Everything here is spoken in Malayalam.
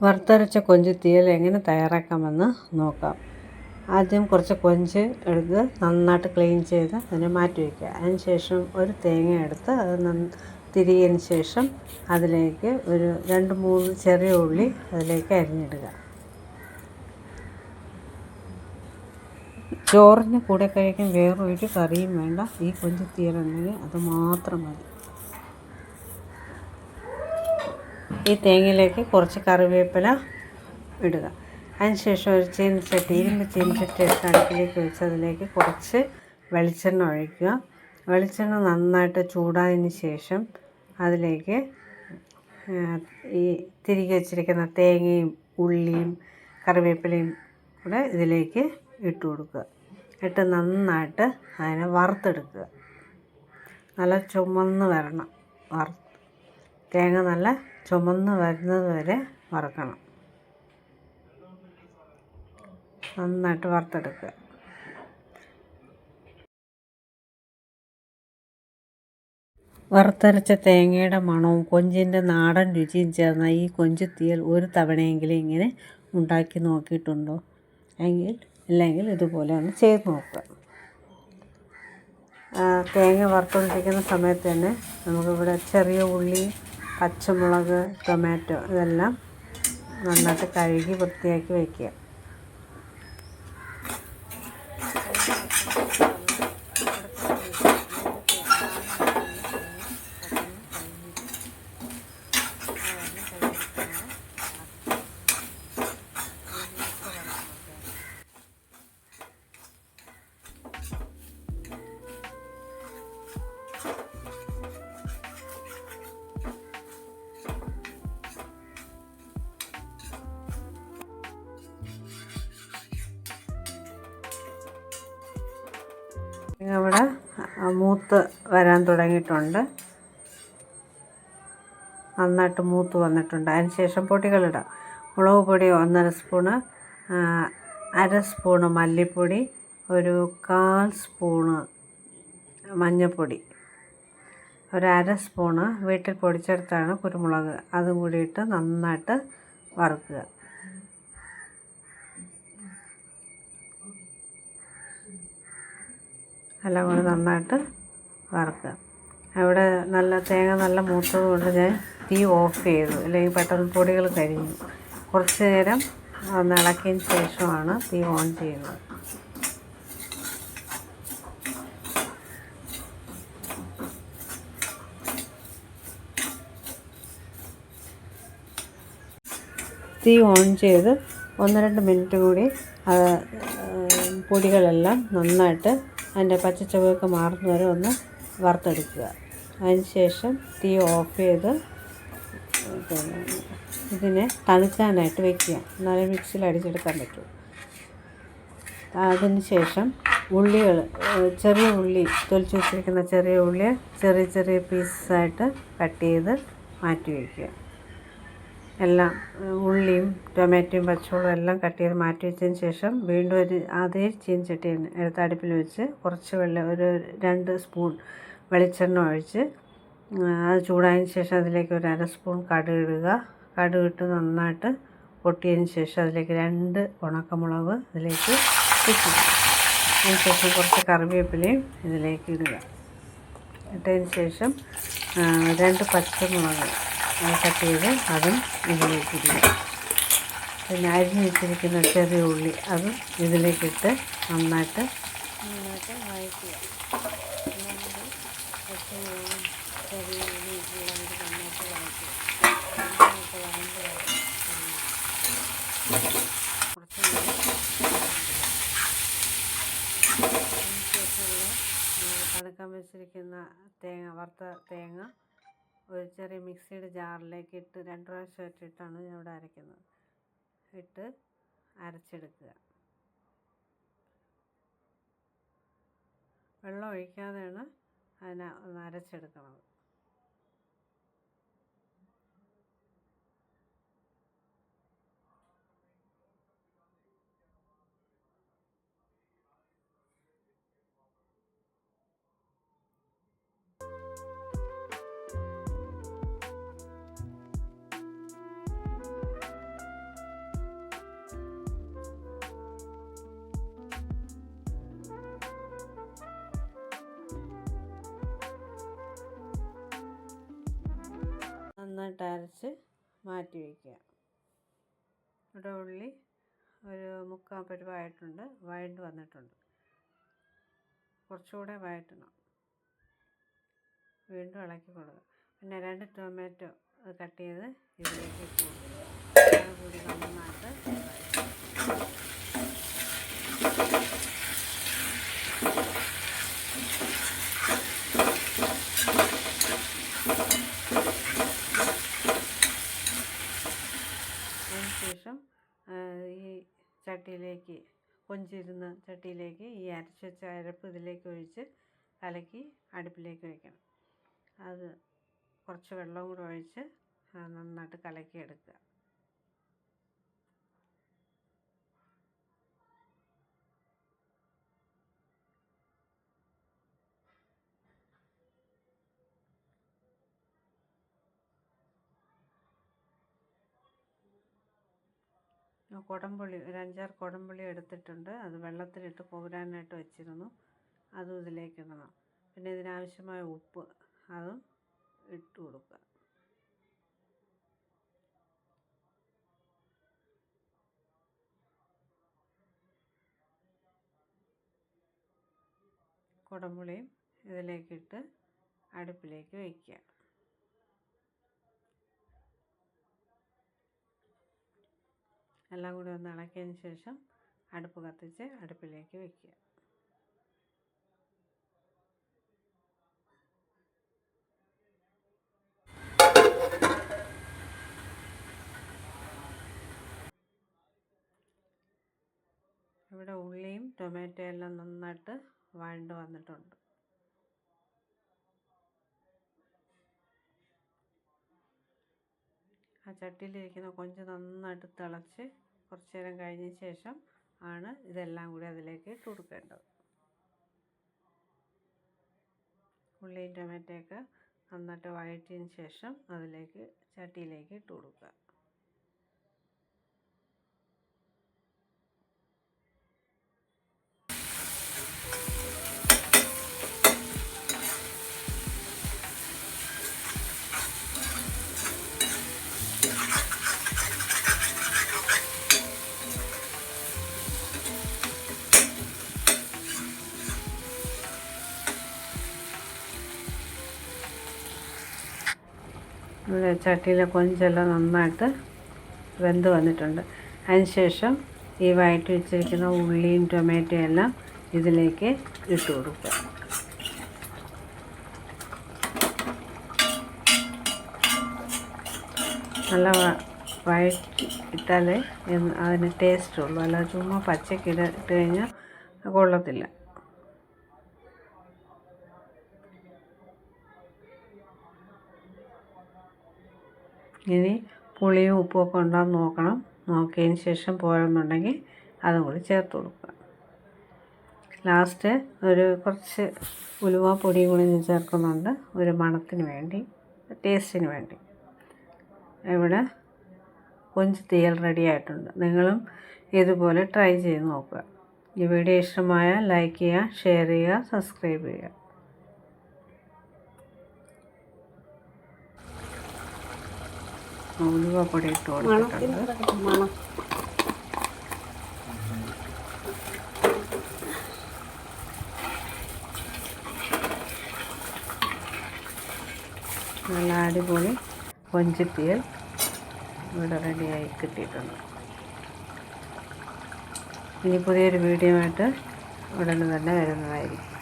വറുത്തരച്ച കൊഞ്ച് തീയൽ എങ്ങനെ തയ്യാറാക്കാമെന്ന് നോക്കാം. ആദ്യം കുറച്ച് കൊഞ്ച് എടുത്ത് നന്നായിട്ട് ക്ലീൻ ചെയ്ത് അതിനെ മാറ്റി വയ്ക്കുക. അതിന് ശേഷം ഒരു തേങ്ങ എടുത്ത് അത് തിരിയതിന് ശേഷം അതിലേക്ക് ഒരു 2-3 ചെറിയ ഉള്ളി അതിലേക്ക് അരിഞ്ഞിടുക. ചോറിന് കൂടെ കഴിക്കാൻ വേറൊരു കറിയും വേണ്ട. ഈ കൊഞ്ച് തീയലുണ്ടെങ്കിൽ അത് മാത്രം മതി. ഈ തേങ്ങയിലേക്ക് കുറച്ച് കറിവേപ്പില ഇടുക. അതിനുശേഷം ഒരു ഇരുമ്പ് ചീനച്ചട്ടി എടുത്ത് അടുപ്പിലേക്ക് വെച്ച് അതിലേക്ക് കുറച്ച് വെളിച്ചെണ്ണ ഒഴിക്കുക. വെളിച്ചെണ്ണ നന്നായിട്ട് ചൂടായതിന് ശേഷം അതിലേക്ക് ഈ തിരികെ വെച്ചിരിക്കുന്ന തേങ്ങയും ഉള്ളിയും കറിവേപ്പിലയും കൂടെ ഇതിലേക്ക് ഇട്ട് കൊടുക്കുക. ഇട്ട് നന്നായിട്ട് അതിനെ വറുത്തെടുക്കുക. നല്ല ചുമന്ന് വരണം. തേങ്ങ നല്ല ചുമന്ന് വരുന്നത് വരെ വറുക്കണം. നന്നായിട്ട് വറുത്തെടുക്കുക. വറുത്തരച്ച തേങ്ങയുടെ മണവും കൊഞ്ചിൻ്റെ നാടൻ രുചിയും ചേർന്ന ഈ കൊഞ്ച് തീയൽ ഒരു തവണയെങ്കിലും ഇങ്ങനെ ഉണ്ടാക്കി നോക്കിയിട്ടുണ്ടോ? ഇല്ലെങ്കിൽ ഇതുപോലെ ഒന്ന് ചെയ്ത് നോക്കുക. തേങ്ങ വറുത്തുകൊണ്ടിരിക്കുന്ന സമയത്ത് തന്നെ നമുക്കിവിടെ ചെറിയ ഉള്ളി, പച്ചമുളക്, ടൊമാറ്റോ ഇതെല്ലാം നന്നായിട്ട് കഴുകി വൃത്തിയാക്കി വയ്ക്കുക. ഇവിടെ മൂത്ത് വരാൻ തുടങ്ങിയിട്ടുണ്ട്. നന്നായിട്ട് മൂത്ത് വന്നിട്ടുണ്ട്. അതിന് ശേഷം പൊടികളിടാം. മുളക് പൊടി 1.5 സ്പൂണ്, 1/2 സ്പൂണ് മല്ലിപ്പൊടി, ഒരു 1/4 സ്പൂണ് മഞ്ഞൾപ്പൊടി, ഒരു 1/2 സ്പൂണ് വീട്ടിൽ പൊടിച്ചെടുത്താണ് കുരുമുളക്, അതും കൂടി ഇട്ട് നന്നായിട്ട് വറുക്കുക. എല്ലാം കൂടി നന്നായിട്ട് വറുക്കുക. അവിടെ തേങ്ങ നല്ല മൂത്തത് കൊണ്ട് ഞാൻ തീ ഓഫ് ചെയ്തു, അല്ലെങ്കിൽ പെട്ടെന്ന് പൊടികൾ കരിഞ്ഞു. കുറച്ച് നേരം ഒന്ന് ഇളക്കിയതിന് ശേഷമാണ് തീ ഓൺ ചെയ്യുന്നത്. തീ ഓൺ ചെയ്ത് 1-2 മിനിറ്റ് കൂടി പൊടികളെല്ലാം നന്നായിട്ട് അതിൻ്റെ പച്ചച്ചുവയൊക്കെ മാറുന്ന വരെ ഒന്ന് വറുത്തെടുക്കുക. അതിന് ശേഷം തീ ഓഫ് ചെയ്ത് ഇതിനെ തണുക്കാനായിട്ട് വയ്ക്കുക. എന്നാലേ മിക്സിയിൽ അടിച്ചെടുക്കാൻ പറ്റും. അതിന് ശേഷം ചെറിയ ഉള്ളി തൊലിച്ച് വെച്ചിരിക്കുന്ന ചെറിയ ഉള്ളി ചെറിയ പീസായിട്ട് കട്ട് ചെയ്ത് മാറ്റി വയ്ക്കുക. എല്ലാം ഉള്ളിയും ടൊമാറ്റോയും പച്ചമുളകും എല്ലാം കട്ട് ചെയ്ത് മാറ്റി വെച്ചതിന് ശേഷം വീണ്ടും അതേ ചീനച്ചട്ടി എടുത്ത് അടുപ്പിൽ വെച്ച് കുറച്ച് ഒരു 2 സ്പൂൺ വെളിച്ചെണ്ണ ഒഴിച്ച് അത് ചൂടായതിന് ശേഷം അതിലേക്ക് ഒരു 1/2 സ്പൂൺ കടുക് ഇടുക. കടുകിട്ട് നന്നായിട്ട് പൊട്ടിയതിന് ശേഷം അതിലേക്ക് 2 ഉണക്കമുളക് ഇതിലേക്ക് ഇടുക. അതിന് ശേഷം കുറച്ച് കറിവേപ്പിലയും ഇതിലേക്ക് ഇടുക. ഇട്ടതിന് ശേഷം 2 പച്ചമുളക് കട്ട് ചെയ്ത് അതും ഇതിലേക്ക് ഇടുക. പിന്നെ അരിഞ്ഞ് വെച്ചിരിക്കുന്ന ചെറിയ ഉള്ളി അതും ഇതിലേക്കിട്ട് നന്നായിട്ട് വഴറ്റുക. ചെറിയ ഉള്ളി നന്നായിട്ട് വഴറ്റുക. തണുക്കാൻ വെച്ചിരിക്കുന്ന വറുത്ത തേങ്ങ ഒരു ചെറിയ മിക്സിയുടെ ജാറിലേക്ക് ഇട്ട് 2 പ്രാവശ്യം ഇട്ടിട്ടാണ് ഞാൻ ഇവിടെ അരയ്ക്കുന്നത്. ഇട്ട് അരച്ചെടുക്കുക. വെള്ളം ഒഴിക്കാതെയാണ് അതിനെ ഒന്ന് അരച്ചെടുക്കുന്നത്. നന്നായിട്ട് അരച്ച് മാറ്റി വയ്ക്കുക. ഇവിടെ ഉള്ളി ഒരു 3/4 പരുവമായിട്ടുണ്ട്, വഴണ്ട് വന്നിട്ടുണ്ട്. കുറച്ചുകൂടെ വഴറ്റണം. വീണ്ടും ഇളക്കി കൊടുക്കുക. പിന്നെ 2 ടൊമാറ്റോ കട്ട് ചെയ്ത് ഇതിലേക്ക് ഇട്ട് കൊടുക്കുക. അതുകൂടി നന്നായിട്ട് അതിനുശേഷം ഈ ചട്ടിയിലേക്ക് കൊഞ്ചിരുന്ന ചട്ടിയിലേക്ക് ഈ അരച്ച് വെച്ച അരപ്പ് ഇതിലേക്ക് ഒഴിച്ച് കലക്കി അടുപ്പിലേക്ക് വയ്ക്കണം. അത് കുറച്ച് വെള്ളം കൂടെ ഒഴിച്ച് നന്നായിട്ട് കലക്കിയെടുക്കുക. കുടംപുളി ഒരു 5-6 കുടംപുളി എടുത്തിട്ടുണ്ട്. അത് വെള്ളത്തിലിട്ട് കുതിരാനായിട്ട് വെച്ചിരുന്നു. അതും ഇതിലേക്ക് ഇടണം. പിന്നെ ഇതിനാവശ്യമായ ഉപ്പ് അതും ഇട്ട് കൊടുക്കുക. കുടംപുളിയും ഇതിലേക്കിട്ട് അടുപ്പിലേക്ക് വയ്ക്കുക. എല്ലാം കൂടി ഒന്ന് ഇളക്കിയതിന് ശേഷം അടുപ്പ് കത്തിച്ച് അടുപ്പിലേക്ക് വയ്ക്കുക. ഇവിടെ ഉള്ളിയും ടൊമാറ്റോ എല്ലാം നന്നായിട്ട് വഴണ്ട് വന്നിട്ടുണ്ട്. ആ ചട്ടിയിലിരിക്കുന്ന കൊഞ്ച് നന്നായിട്ട് തിളച്ച് കുറച്ച് നേരം കഴിഞ്ഞ ശേഷം ആണ് ഇതെല്ലാം കൂടി അതിലേക്ക് ഇട്ട് കൊടുക്കേണ്ടത്. ഉള്ളിയും ടൊമാറ്റോയൊക്കെ നന്നായിട്ട് വഴറ്റിയതിന് ശേഷം അതിലേക്ക് ചട്ടിയിലേക്ക് ഇട്ട് കൊടുക്കുക. ഇവിടെ ചട്ടിയിലെ കൊഞ്ചെല്ലാം നന്നായിട്ട് വെന്ത് വന്നിട്ടുണ്ട്. അതിനുശേഷം ഈ വഴറ്റി വെച്ചിരിക്കുന്ന ഉള്ളിയും ടൊമാറ്റോ എല്ലാം ഇതിലേക്ക് ഇട്ട് കൊടുക്കുക. നല്ല വഴറ്റി ഇട്ടാലേ അതിന് ടേസ്റ്റ് ഉള്ളൂ. അല്ലാതെ ചുമ്മാ പച്ചക്ക് ഇട്ട് കഴിഞ്ഞാൽ കൊള്ളത്തില്ല. ഇനി പുളിയും ഉപ്പുമൊക്കെ ഉണ്ടോയെന്ന് നോക്കണം. നോക്കിയതിന് ശേഷം പോരെന്നുണ്ടെങ്കിൽ അതും കൂടി ചേർത്ത് കൊടുക്കുക. ലാസ്റ്റ് കുറച്ച് ഉലുവാപ്പൊടിയും കൂടി ചേർക്കുന്നുണ്ട്, ഒരു മണത്തിന് വേണ്ടി, ടേസ്റ്റിന് വേണ്ടി. ഇവിടെ കൊഞ്ച് തീയൽ റെഡി ആയിട്ടുണ്ട്. നിങ്ങളും ഇതുപോലെ ട്രൈ ചെയ്ത് നോക്കുക. ഈ വീഡിയോ ഇഷ്ടമായാൽ ലൈക്ക് ചെയ്യുക, ഷെയർ ചെയ്യുക, സബ്സ്ക്രൈബ് ചെയ്യുക. ഉലുവാപ്പൊടി ഇട്ട് കൊടുത്തിട്ടുണ്ട്. നല്ല അടിപൊളി കൊഞ്ചിത്തീയൽ ഇവിടെ റെഡിയായി കിട്ടിയിട്ടുണ്ട്. ഇനി പുതിയൊരു വീഡിയോ ആയിട്ട് ഉടനെ തന്നെ വരുന്നതായിരിക്കും.